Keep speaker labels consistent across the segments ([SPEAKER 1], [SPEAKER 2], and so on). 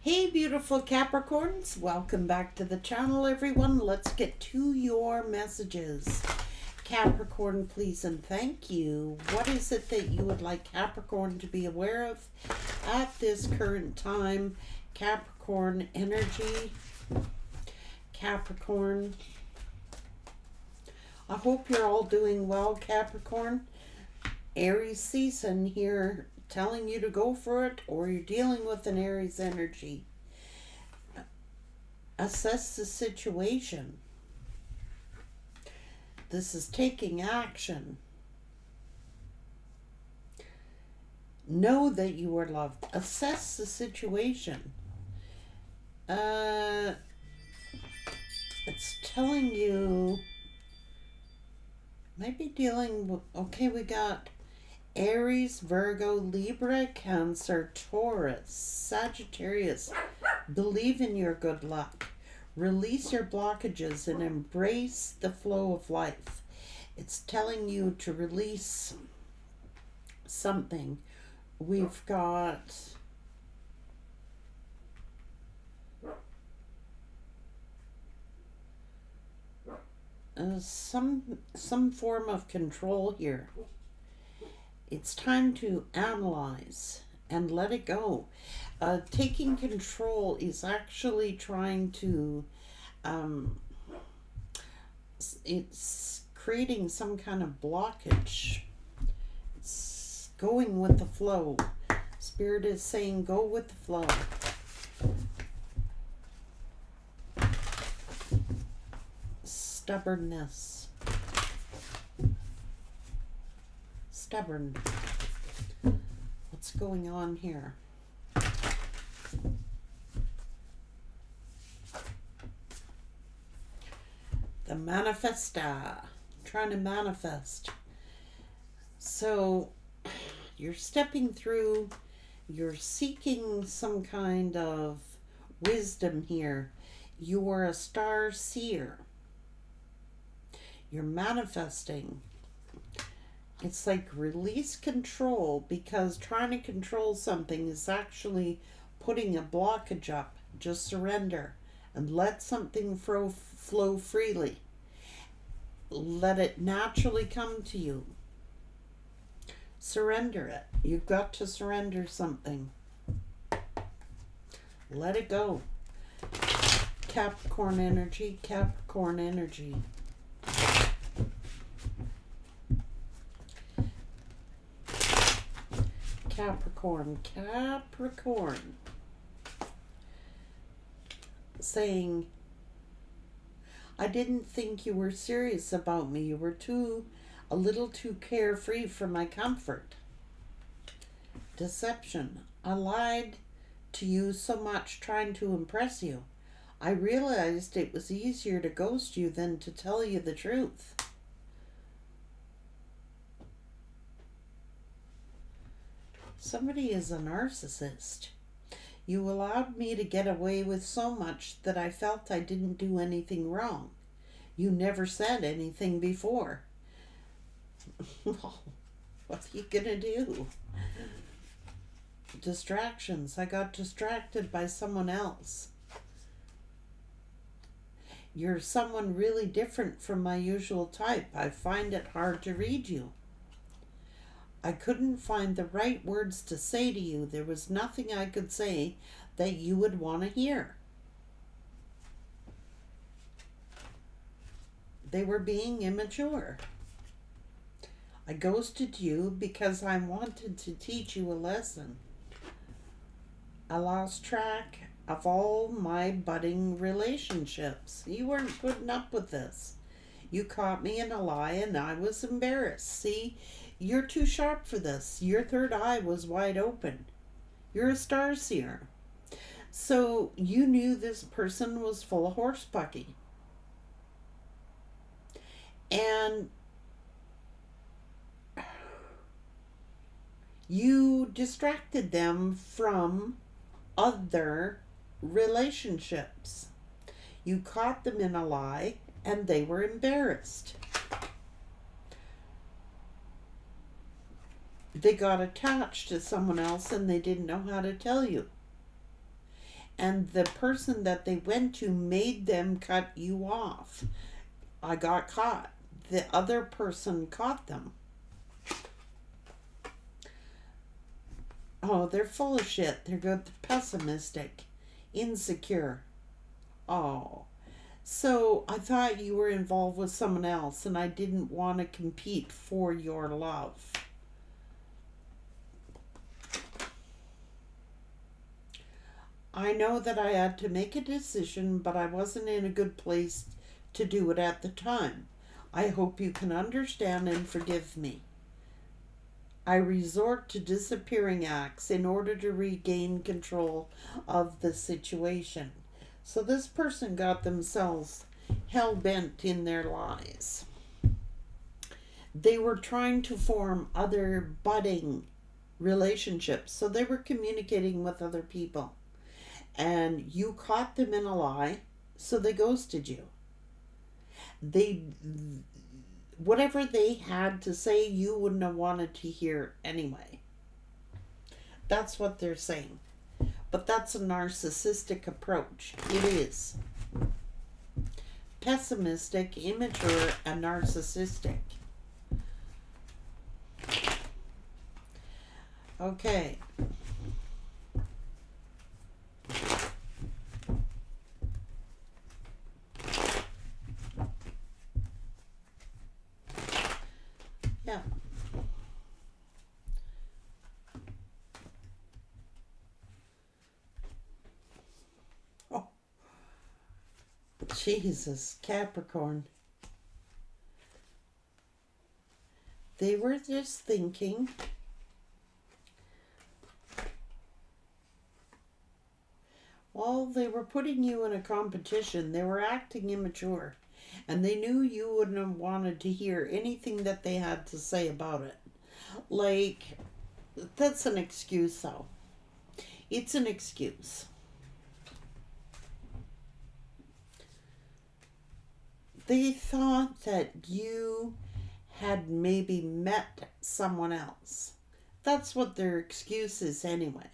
[SPEAKER 1] Hey beautiful Capricorns, welcome back to the channel everyone. Let's get to your messages. Capricorn, please and thank you. What is it that you would like Capricorn to be aware of at this current time? Capricorn energy. Capricorn. I hope you're all doing well, Capricorn. Aries season here, telling you to go for it, or you're dealing with an Aries energy. Assess the situation. This is taking action. Know that you are loved. Assess the situation. It's telling you, maybe dealing with, okay, we got Aries, Virgo, Libra, Cancer, Taurus, Sagittarius. Believe in your good luck. Release your blockages and embrace the flow of life. It's telling you to release something. We've got some form of control here. It's time to analyze and let it go. Taking control is actually trying to, it's creating some kind of blockage. It's going with the flow. Spirit is saying go with the flow. Stubbornness. Stubborn. What's going on here? The manifesta. Trying to manifest. So you're stepping through, you're seeking some kind of wisdom here. You are a star seer. You're manifesting. It's like release control, because trying to control something is actually putting a blockage up. Just surrender and let something flow freely. Let it naturally come to you. Surrender it. You've got to surrender something. Let it go. Capricorn energy, Capricorn energy. Capricorn, Capricorn. Saying, I didn't think you were serious about me. You were a little too carefree for my comfort. Deception. I lied to you so much trying to impress you. I realized it was easier to ghost you than to tell you the truth. Somebody is a narcissist. You allowed me to get away with so much that I felt I didn't do anything wrong. You never said anything before. Well, what are you gonna do? Distractions. I got distracted by someone else. You're someone really different from my usual type. I find it hard to read you. I couldn't find the right words to say to you. There was nothing I could say that you would want to hear. They were being immature. I ghosted you because I wanted to teach you a lesson. I lost track of all my budding relationships. You weren't putting up with this. You caught me in a lie and I was embarrassed. See, you're too sharp for this. Your third eye was wide open. You're a star seer. So you knew this person was full of horsepucky. And you distracted them from other relationships. You caught them in a lie and they were embarrassed. They got attached to someone else and they didn't know how to tell you. and the person that they went to made them cut you off. I got caught. The other person caught them. Oh, they're full of shit. They're good, pessimistic, insecure. Oh. So I thought you were involved with someone else, and I didn't want to compete for your love. I know that I had to make a decision, but I wasn't in a good place to do it at the time. I hope you can understand and forgive me. I resort to disappearing acts in order to regain control of the situation. So this person got themselves hell-bent in their lies. They were trying to form other budding relationships. So they were communicating with other people. And you caught them in a lie, so they ghosted you. Whatever they had to say, you wouldn't have wanted to hear anyway. That's what they're saying. But that's a narcissistic approach. It is. Pessimistic, immature, and narcissistic. Okay. Yeah. Oh, Jesus, Capricorn. They were just thinking. Well, they were putting you in a competition. They were acting immature. And they knew you wouldn't have wanted to hear anything that they had to say about it. Like, that's an excuse, though. It's an excuse. They thought that you had maybe met someone else. That's what their excuse is anyway.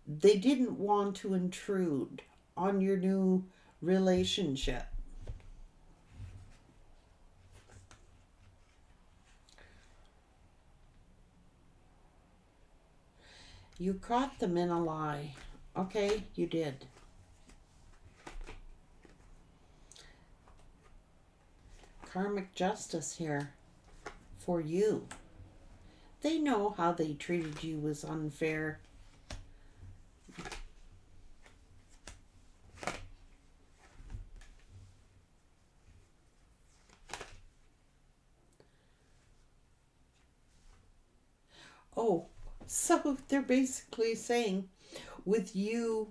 [SPEAKER 1] They didn't want to intrude on your new relationship. You caught them in a lie. Okay, you did. Karmic justice here for you. They know how they treated you was unfair. Oh, so they're basically saying with you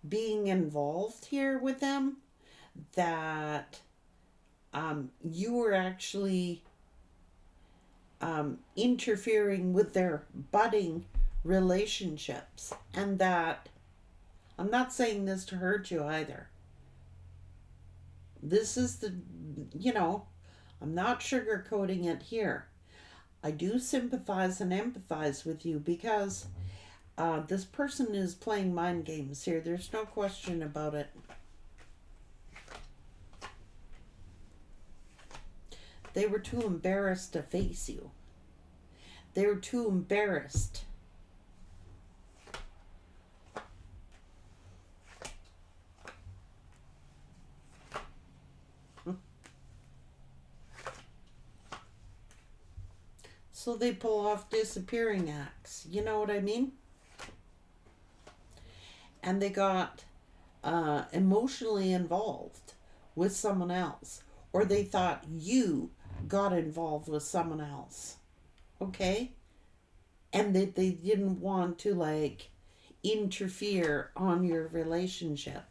[SPEAKER 1] being involved here with them, that you were actually interfering with their budding relationships, and that I'm not saying this to hurt you either. This is I'm not sugarcoating it here. I do sympathize and empathize with you because this person is playing mind games here. There's no question about it. They were too embarrassed to face you. They were too embarrassed. So they pull off disappearing acts. You know what I mean? And they got emotionally involved with someone else. Or they thought you got involved with someone else. Okay? And that they didn't want to interfere on your relationship.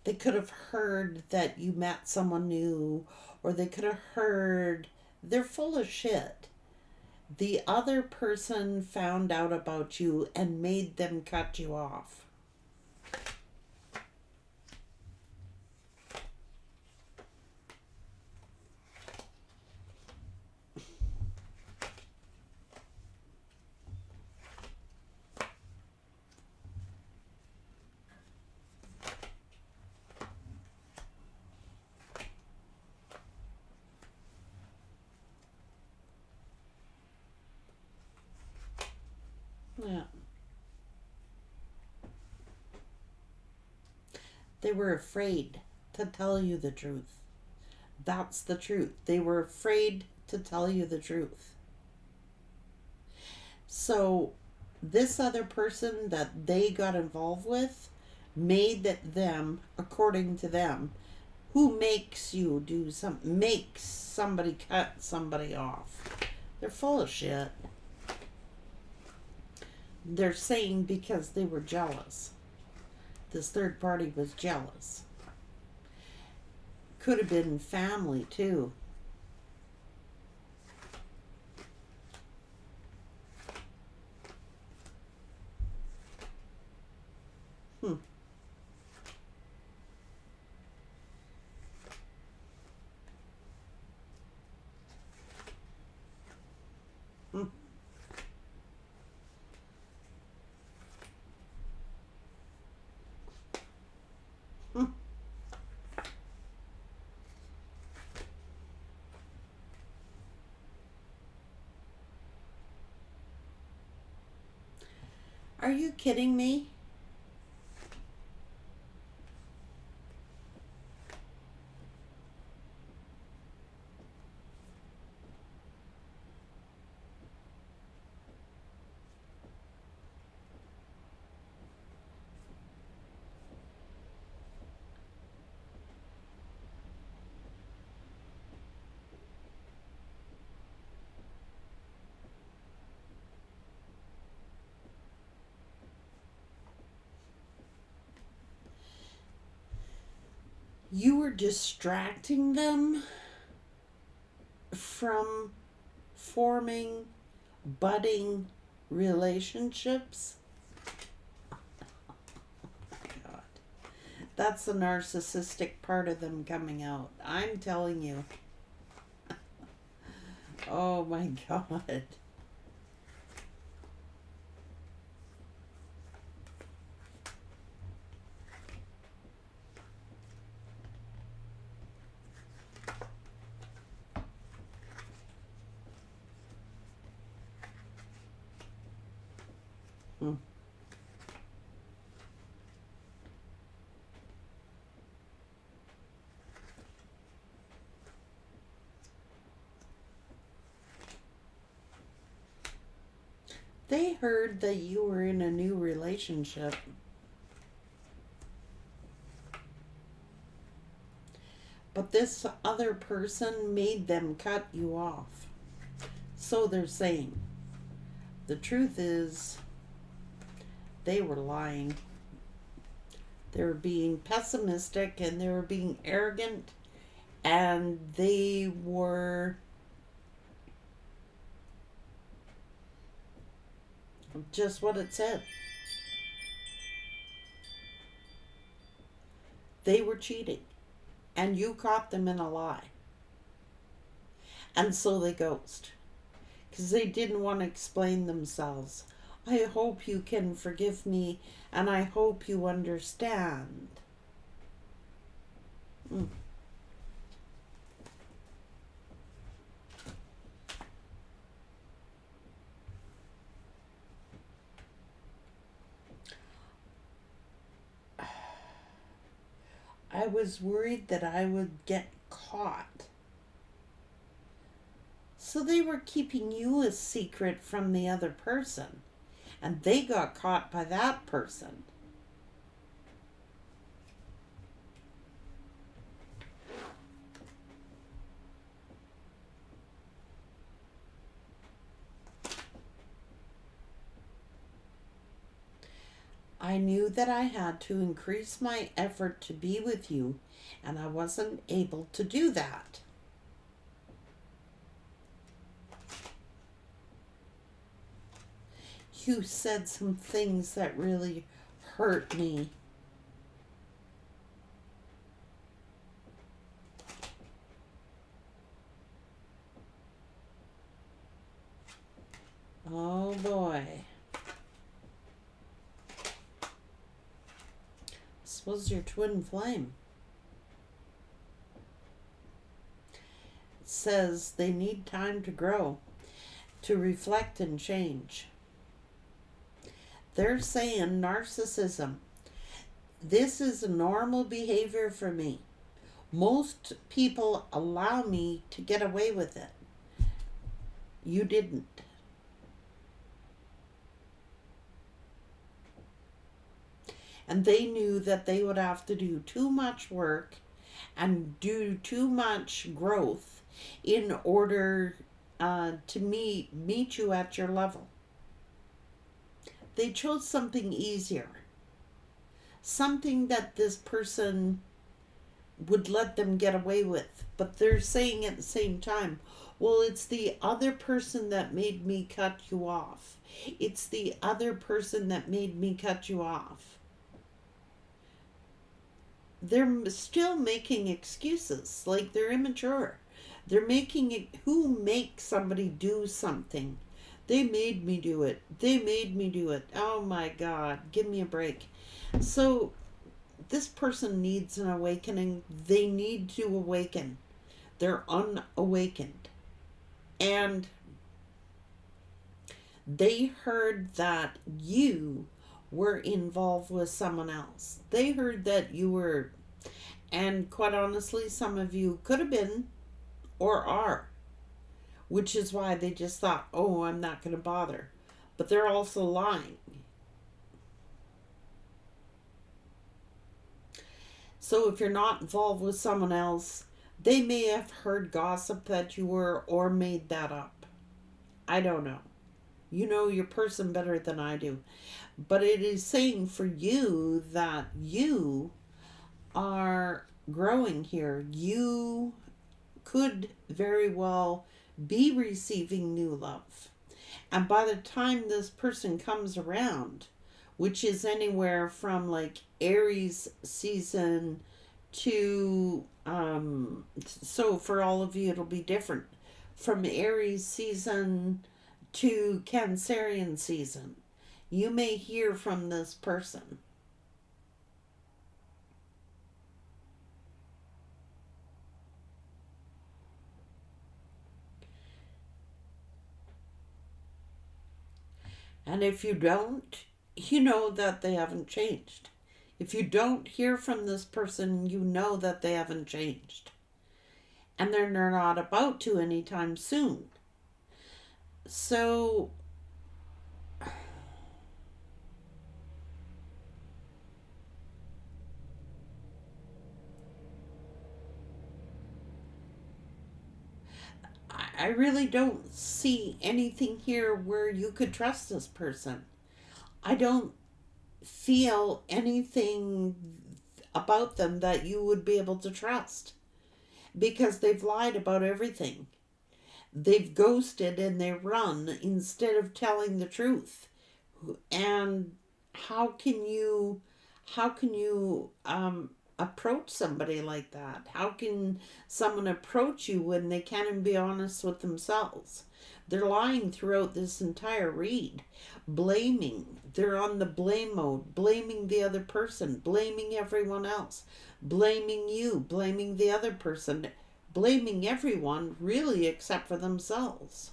[SPEAKER 1] They could have heard that you met someone new, or they could have heard. They're full of shit. The other person found out about you and made them cut you off. Yeah. They were afraid to tell you the truth. That's the truth. They were afraid to tell you the truth. So, this other person that they got involved with made it them, according to them, who makes you do something, makes somebody cut somebody off. They're full of shit. They're saying because they were jealous. This third party was jealous. Could have been family too. Hmm. Hmm. Hmm. Are you kidding me? You were distracting them from forming budding relationships. God. That's the narcissistic part of them coming out. I'm telling you. Oh my God. Hmm. They heard that you were in a new relationship. But this other person made them cut you off. So they're saying. The truth is, they were lying. They were being pessimistic and they were being arrogant and they were just what it said. They were cheating and you caught them in a lie. And so they ghost because they didn't want to explain themselves. I hope you can forgive me and I hope you understand. Mm. I was worried that I would get caught. So they were keeping you a secret from the other person. And they got caught by that person. I knew that I had to increase my effort to be with you, and I wasn't able to do that. You said some things that really hurt me. Oh boy. This was your twin flame. It says they need time to grow, to reflect and change. They're saying narcissism. This is a normal behavior for me. Most people allow me to get away with it. You didn't. And they knew that they would have to do too much work and do too much growth in order to meet you at your level. They chose something easier. Something that this person would let them get away with. But they're saying at the same time, well, it's the other person that made me cut you off. It's the other person that made me cut you off. They're still making excuses, like they're immature. They're making it, who makes somebody do something? They made me do it. They made me do it. Oh my God, give me a break. So this person needs an awakening. They need to awaken. They're unawakened. And they heard that you were involved with someone else. They heard that you were, and quite honestly, some of you could have been or are, which is why they just thought, oh, I'm not going to bother. But they're also lying. So if you're not involved with someone else, they may have heard gossip that you were or made that up. I don't know. You know your person better than I do. But it is saying for you that you are growing here. You could very well be receiving new love. And by the time this person comes around, which is anywhere from like Aries season to, so for all of you it'll be different. From Aries season to Cancerian season, you may hear from this person. And if you don't, you know that they haven't changed. If you don't hear from this person, you know that they haven't changed. And they're not about to anytime soon. So I really don't see anything here where you could trust this person. I don't feel anything about them that you would be able to trust, because they've lied about everything. They've ghosted and they run instead of telling the truth. And how can you approach somebody like that? How can someone approach you when they can't even be honest with themselves? They're lying throughout this entire read, blaming. They're on the blame mode, blaming the other person, blaming everyone else, blaming you, blaming the other person, blaming everyone really except for themselves.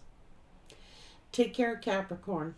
[SPEAKER 1] Take care, Capricorn.